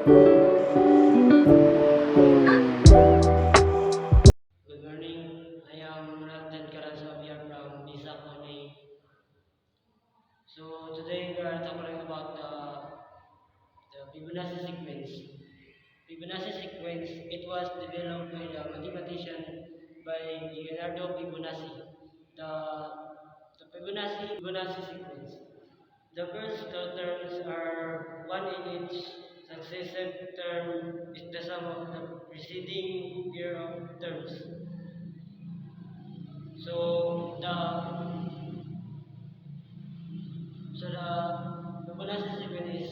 Good morning. I am Ramjan Karaswamy from Bisak Manay. So today we are talking about the Fibonacci sequence. Fibonacci sequence, it was developed by the mathematician by Leonardo Fibonacci. The, the Fibonacci sequence. The first two terms are one in each successive term is the sum of the preceding pair of terms. So the Fibonacci sequence is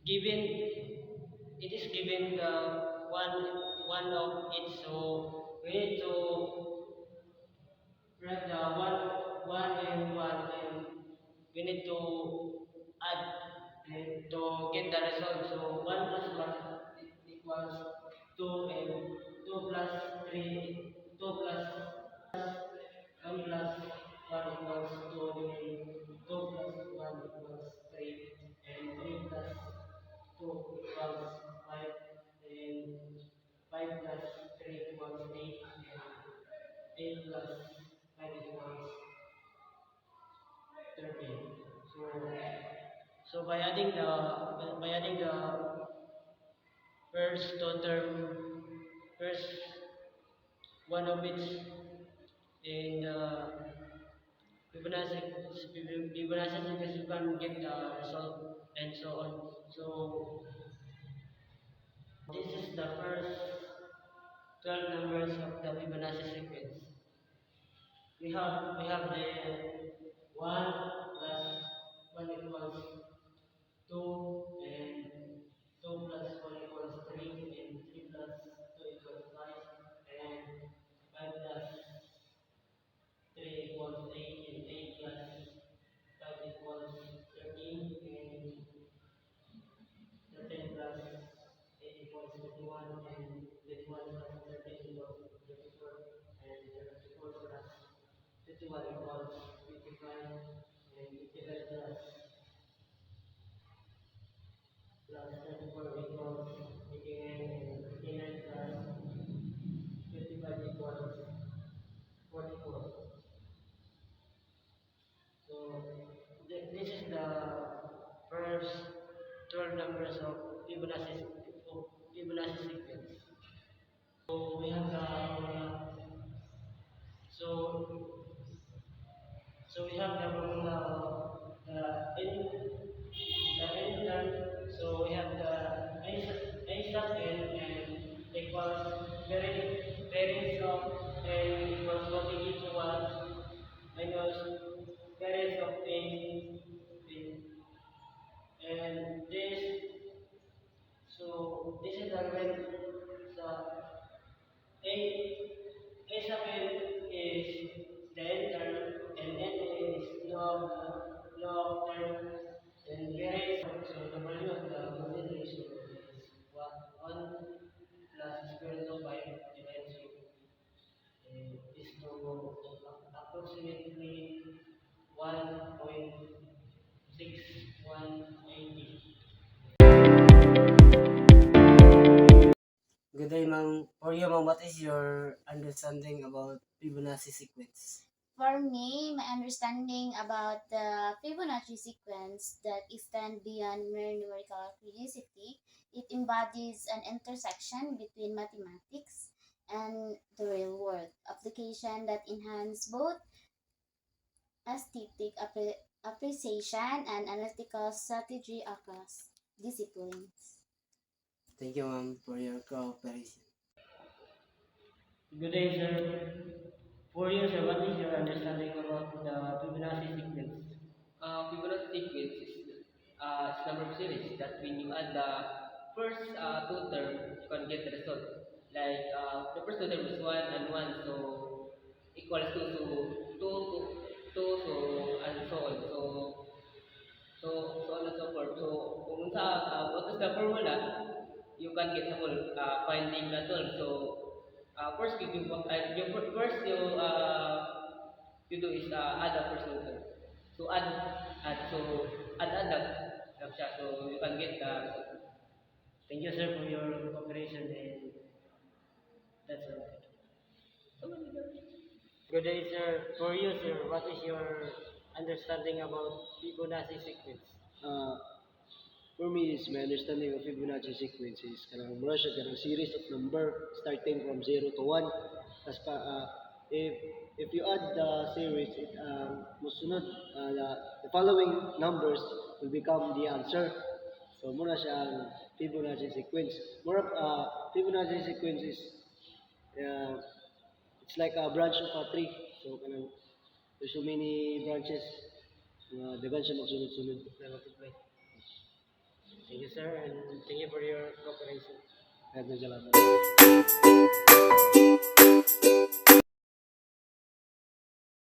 given. It is given the one of it. So we need to write the one and we need to add and to get the result. So one plus one equals two and two plus three, two plus one plus one equals two and two plus one equals three and three plus two equals five and five plus three equals eight and eight plus five equals 13. So by adding the first two term, first one of it in the Fibonacci sequence, you can get the result and so on. So this is the first 12 numbers of the Fibonacci sequence. We have the one plus one equals two and two plus one equals three and three plus two equals five and five plus three equals eight and eight plus five equals 13 and 13 plus eight equals 21 and 21 plus 13 equals 34 and 34 plus 51 equals 55 and 55 plus 34 equals 89 and 89 plus 55 equals 44. So this is the first 12 numbers of Fibonacci sequence. So we have so we have the formula of the n term. So we have the a sub n and equals variance of n equals 1 to 1 minus variance of n and this is the given. So a a sub n is the n term and n is log term and variance. So the value of the golden ratio is 1 plus square root of 5 divided is to approximately 1.6180. Good day, ma'am. For you, ma'am, what is your understanding about Fibonacci sequence? For me, my understanding about the Fibonacci sequence that extend beyond mere numerical curiosity, it embodies an intersection between mathematics and the real world application that enhance both aesthetic appreciation and analytical strategy across disciplines. Thank you, ma'am, for your cooperation. Good day, sir. For you, sir, what is your understanding about the Fibonacci sequence? Fibonacci sequence is number of series that when you add the first two terms, you can get the result. Like the first two terms is 1 and 1, so equals 2, so 2, 2, 2 so and so on. So on and so forth. So kung sa what is the formula, you can get the whole finding the 12. So first you do is add the first two terms. So add, so add up lang siya. So you can get the result. Thank you, sir, for your cooperation, and that's all. Good day, sir. For you, sir, what is your understanding about Fibonacci sequence? Uh, for me, is my understanding of Fibonacci sequence is kanang mura siya kanang series of number starting from 0 to 1. If you add the series, musunod, the following numbers will become the answer. So mura siya ang Fibonacci sequence. Fibonacci sequence is uh, it's like a branch of a tree. So kanang there's so many branches. Dagan siya magsunod-sunod na multiply. Thank you, sir, and thank you for your cooperation. Kaya salamat.